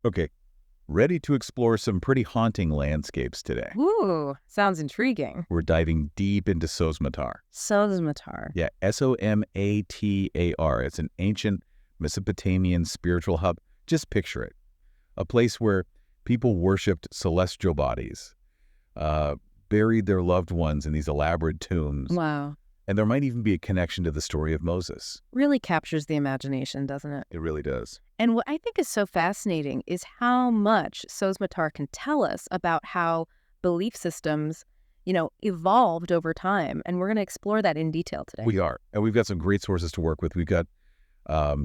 Okay, ready to explore some pretty haunting landscapes today. Ooh, sounds intriguing. We're diving deep into Sogmatar. Sogmatar. Yeah, Somatar. It's an ancient Mesopotamian spiritual hub. Just picture it. A place where people worshipped celestial bodies, buried their loved ones in these elaborate tombs. Wow. And there might even be a connection to the story of Moses. Really captures the imagination, doesn't it? It really does. And what I think is so fascinating is how much Sogmatar can tell us about how belief systems, evolved over time. And we're going to explore that in detail today. We are. And we've got some great sources to work with. We've got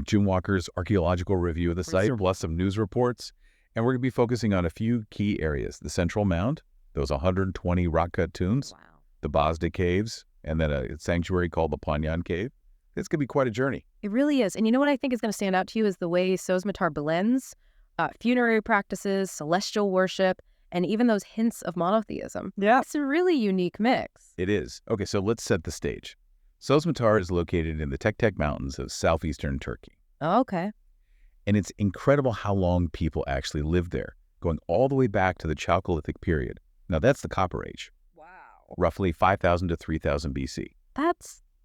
Jim Walker's Archaeological review of the site, plus some news reports. And we're going to be focusing on a few key areas. The Central Mound, those 120 rock-cut tombs, Wow. the Bazda Caves, and then a sanctuary called the Pognon Cave. It's going to be quite a journey. It really is. And you know what I think is going to stand out to you is the way Sogmatar blends funerary practices, celestial worship, and even those hints of monotheism. Yeah. It's a really unique mix. It is. Okay, so let's set the stage. Sogmatar is located in the Tektek Mountains of southeastern Turkey. Oh, okay. And it's incredible how long people actually lived there, going all the way back to the Chalcolithic Period. Now, that's the Copper Age. Wow. Roughly 5,000 to 3,000 BC.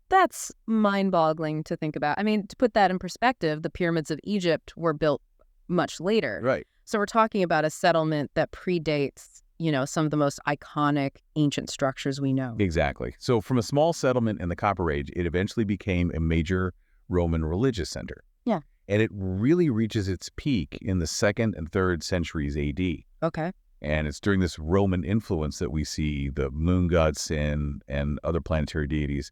That's mind-boggling to think about. I mean, to put that in perspective, the pyramids of Egypt were built much later. Right. So we're talking about a settlement that predates, some of the most iconic ancient structures we know. Exactly. So from a small settlement in the Copper Age, it eventually became a major Roman religious center. Yeah. And it really reaches its peak in the 2nd and 3rd centuries AD. Okay. And it's during this Roman influence that we see the moon god Sin and other planetary deities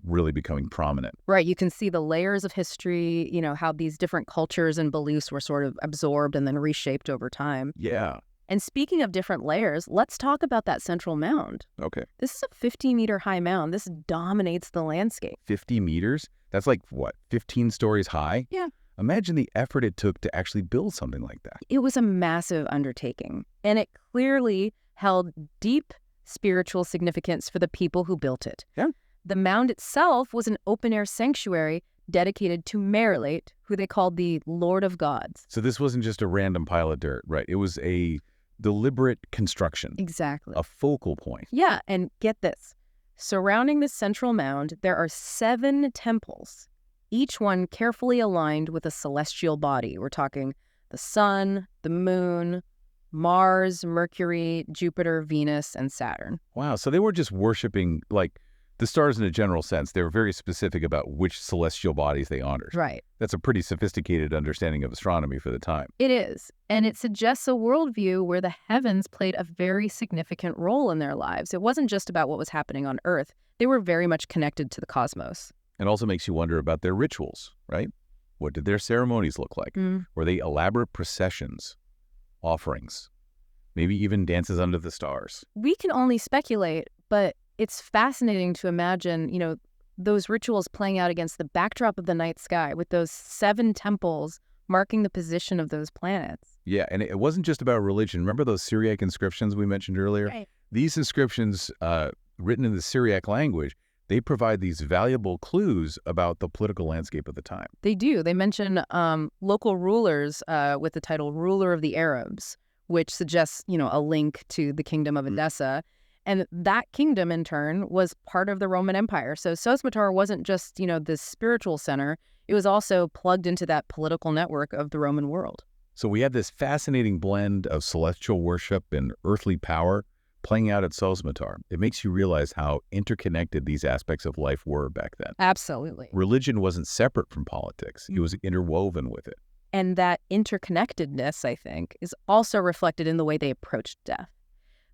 really becoming prominent. Right. You can see the layers of history, how these different cultures and beliefs were sort of absorbed and then reshaped over time. Yeah. And speaking of different layers, let's talk about that central mound. Okay. This is a 50-meter high mound. This dominates the landscape. 50 meters? That's like, what, 15 stories high? Yeah. Imagine the effort it took to actually build something like that. It was a massive undertaking, and it clearly held deep spiritual significance for the people who built it. Yeah. The mound itself was an open-air sanctuary dedicated to Merilate, who they called the Lord of Gods. So this wasn't just a random pile of dirt, right? It was a deliberate construction. Exactly. A focal point. Yeah, and get this. Surrounding this central mound, there are 7 temples, each one carefully aligned with a celestial body. We're talking the sun, the moon, Mars, Mercury, Jupiter, Venus, and Saturn. Wow, so they weren't just worshiping, like, the stars in a general sense. They were very specific about which celestial bodies they honored. Right. That's a pretty sophisticated understanding of astronomy for the time. It is. And it suggests a worldview where the heavens played a very significant role in their lives. It wasn't just about what was happening on Earth. They were very much connected to the cosmos. It also makes you wonder about their rituals, right? What did their ceremonies look like? Were they elaborate processions, offerings, maybe even dances under the stars? We can only speculate, but it's fascinating to imagine, those rituals playing out against the backdrop of the night sky with those 7 temples marking the position of those planets. Yeah, and it wasn't just about religion. Remember those Syriac inscriptions we mentioned earlier? Right. These inscriptions, written in the Syriac language, they provide these valuable clues about the political landscape of the time. They do. They mention local rulers with the title Ruler of the Arabs, which suggests, a link to the kingdom of Edessa. And that kingdom, in turn, was part of the Roman Empire. So Sogmatar wasn't just, this spiritual center. It was also plugged into that political network of the Roman world. So we have this fascinating blend of celestial worship and earthly power playing out at Sogmatar. It makes you realize how interconnected these aspects of life were back then. Absolutely. Religion wasn't separate from politics. It was interwoven with it. And that interconnectedness, I think, is also reflected in the way they approached death.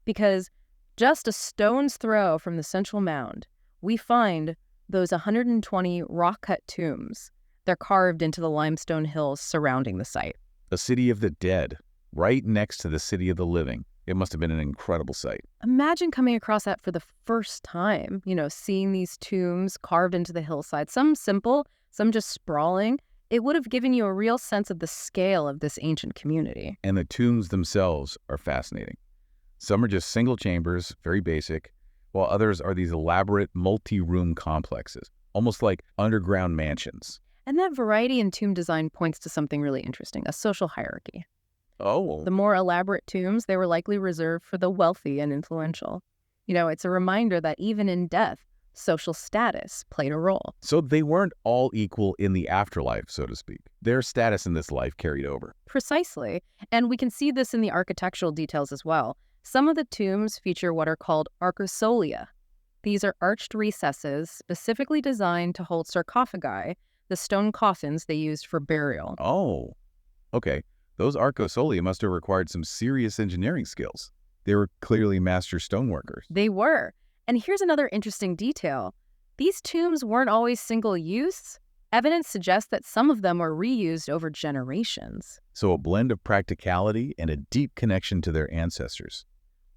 Because just a stone's throw from the central mound, we find those 120 rock-cut tombs. They're carved into the limestone hills surrounding the site. A city of the dead, right next to the city of the living. It must have been an incredible sight. Imagine coming across that for the first time, seeing these tombs carved into the hillside, some simple, some just sprawling. It would have given you a real sense of the scale of this ancient community. And the tombs themselves are fascinating. Some are just single chambers, very basic, while others are these elaborate multi-room complexes, almost like underground mansions. And that variety in tomb design points to something really interesting, a social hierarchy. Oh, The more elaborate tombs, they were likely reserved for the wealthy and influential. It's a reminder that even in death, social status played a role. so they weren't all equal in the afterlife, so to speak. Their status in this life carried over. Precisely. And we can see this in the architectural details as well. Some of the tombs feature what are called arcosolia. These are arched recesses specifically designed to hold sarcophagi, the stone coffins they used for burial. Oh, okay. Those arcosolia must have required some serious engineering skills. They were clearly master stoneworkers. They were. And here's another interesting detail. These tombs weren't always single use. Evidence suggests that some of them were reused over generations. So a blend of practicality and a deep connection to their ancestors,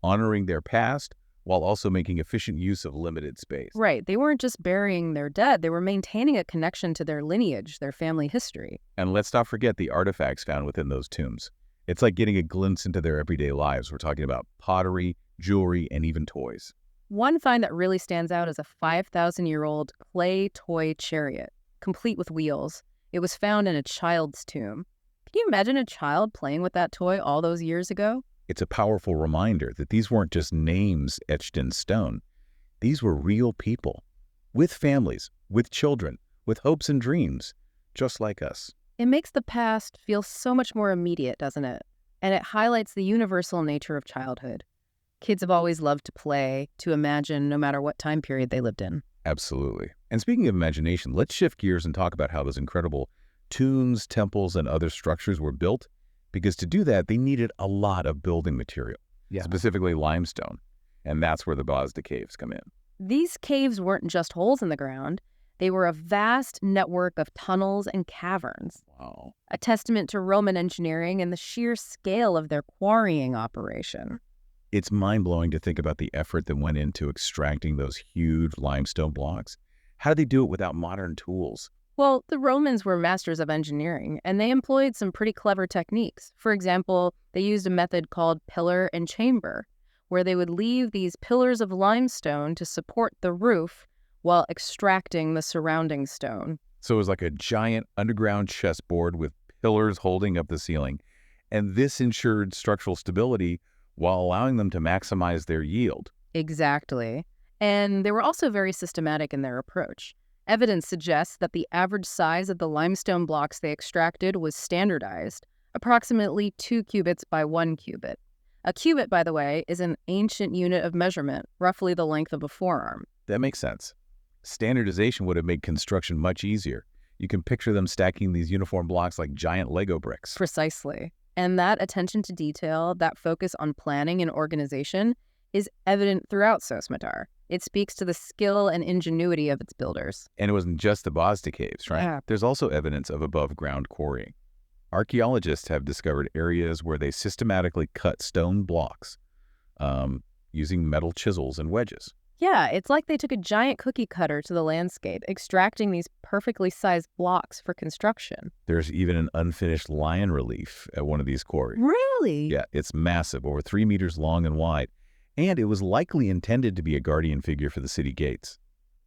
honoring their past while also making efficient use of limited space. Right. They weren't just burying their dead. They were maintaining a connection to their lineage, their family history. And let's not forget the artifacts found within those tombs. It's like getting a glimpse into their everyday lives. We're talking about pottery, jewelry, and even toys. One find that really stands out is a 5,000-year-old clay toy chariot, complete with wheels. It was found in a child's tomb. Can you imagine a child playing with that toy all those years ago? It's a powerful reminder that these weren't just names etched in stone. These were real people, with families, with children, with hopes and dreams, just like us. It makes the past feel so much more immediate, doesn't it? And it highlights the universal nature of childhood. Kids have always loved to play, to imagine, no matter what time period they lived in. Absolutely. And speaking of imagination, let's shift gears and talk about how those incredible tombs, temples, and other structures were built. Because to do that, they needed a lot of building material, specifically limestone. And that's where the Bazda Caves come in. These caves weren't just holes in the ground. They were a vast network of tunnels and caverns. Wow. A testament to Roman engineering and the sheer scale of their quarrying operation. It's mind-blowing to think about the effort that went into extracting those huge limestone blocks. How did they do it without modern tools? Well, the Romans were masters of engineering, and they employed some pretty clever techniques. For example, they used a method called pillar and chamber, where they would leave these pillars of limestone to support the roof while extracting the surrounding stone. So it was like a giant underground chessboard with pillars holding up the ceiling. And this ensured structural stability while allowing them to maximize their yield. Exactly. And they were also very systematic in their approach. Evidence suggests that the average size of the limestone blocks they extracted was standardized, approximately 2 cubits by 1 cubit. A cubit, by the way, is an ancient unit of measurement, roughly the length of a forearm. That makes sense. Standardization would have made construction much easier. You can picture them stacking these uniform blocks like giant Lego bricks. Precisely. And that attention to detail, that focus on planning and organization, is evident throughout Sogmatar. It speaks to the skill and ingenuity of its builders. And it wasn't just the Bazda Caves, right? Yeah. There's also evidence of above-ground quarrying. Archaeologists have discovered areas where they systematically cut stone blocks using metal chisels and wedges. Yeah, it's like they took a giant cookie cutter to the landscape, extracting these perfectly sized blocks for construction. There's even an unfinished lion relief at one of these quarries. Really? Yeah, it's massive, over 3 meters long and wide. And it was likely intended to be a guardian figure for the city gates.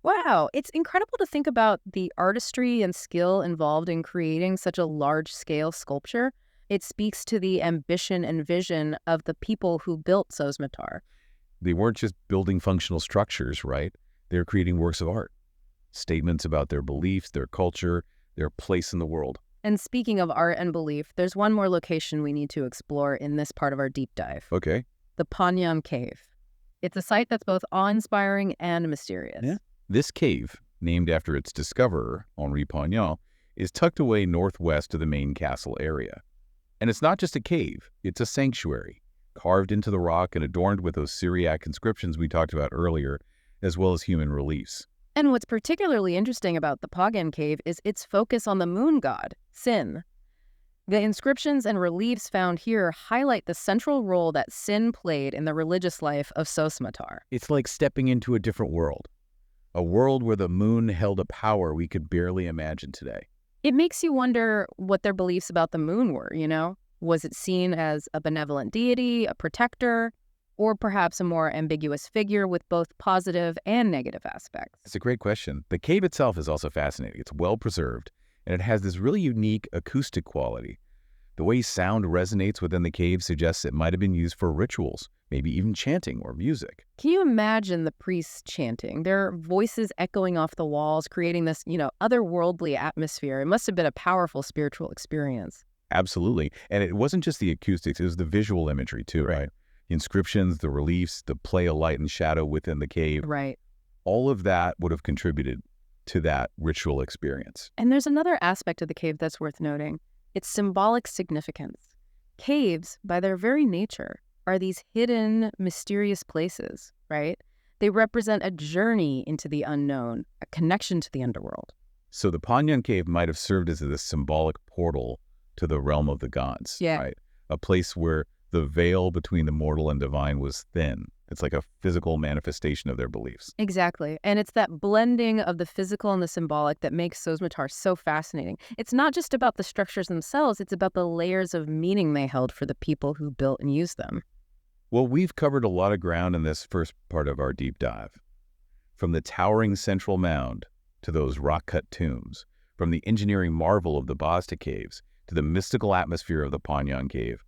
Wow, it's incredible to think about the artistry and skill involved in creating such a large-scale sculpture. It speaks to the ambition and vision of the people who built Sogmatar. They weren't just building functional structures, right? They were creating works of art, statements about their beliefs, their culture, their place in the world. And speaking of art and belief, there's one more location we need to explore in this part of our deep dive. Okay. The Pognon Cave. It's a site that's both awe-inspiring and mysterious. Yeah. This cave, named after its discoverer, Henri Pognon, is tucked away northwest of the main castle area. And it's not just a cave, it's a sanctuary, carved into the rock and adorned with those Syriac inscriptions we talked about earlier, as well as human reliefs. And what's particularly interesting about the Pagan Cave is its focus on the moon god, Sin. The inscriptions and reliefs found here highlight the central role that Sin played in the religious life of Sogmatar. It's like stepping into a different world, a world where the moon held a power we could barely imagine today. It makes you wonder what their beliefs about the moon were, you know? Was it seen as a benevolent deity, a protector, or perhaps a more ambiguous figure with both positive and negative aspects? It's a great question. The cave itself is also fascinating. It's well preserved, and it has this really unique acoustic quality. The way sound resonates within the cave suggests it might have been used for rituals, maybe even chanting or music. Can you imagine the priests chanting? Their voices echoing off the walls, creating this, otherworldly atmosphere. It must have been a powerful spiritual experience. Absolutely. And it wasn't just the acoustics, it was the visual imagery too, right? The inscriptions, the reliefs, the play of light and shadow within the cave. Right. All of that would have contributed to that ritual experience. And there's another aspect of the cave that's worth noting. Its symbolic significance. Caves, by their very nature, are these hidden, mysterious places, right? They represent a journey into the unknown, a connection to the underworld. So the Pognon Cave might have served as a symbolic portal to the realm of the gods, right? A place where the veil between the mortal and divine was thin. It's like a physical manifestation of their beliefs. Exactly. And it's that blending of the physical and the symbolic that makes Sogmatar so fascinating. It's not just about the structures themselves, it's about the layers of meaning they held for the people who built and used them. Well, we've covered a lot of ground in this first part of our deep dive. From the towering central mound to those rock-cut tombs, from the engineering marvel of the Bazda Caves to the mystical atmosphere of the Pognon Cave,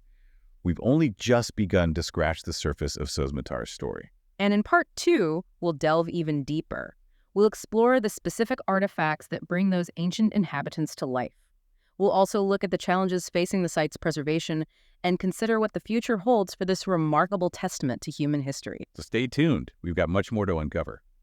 we've only just begun to scratch the surface of Sogmatar's story. And in part 2, we'll delve even deeper. We'll explore the specific artifacts that bring those ancient inhabitants to life. We'll also look at the challenges facing the site's preservation and consider what the future holds for this remarkable testament to human history. So stay tuned. We've got much more to uncover.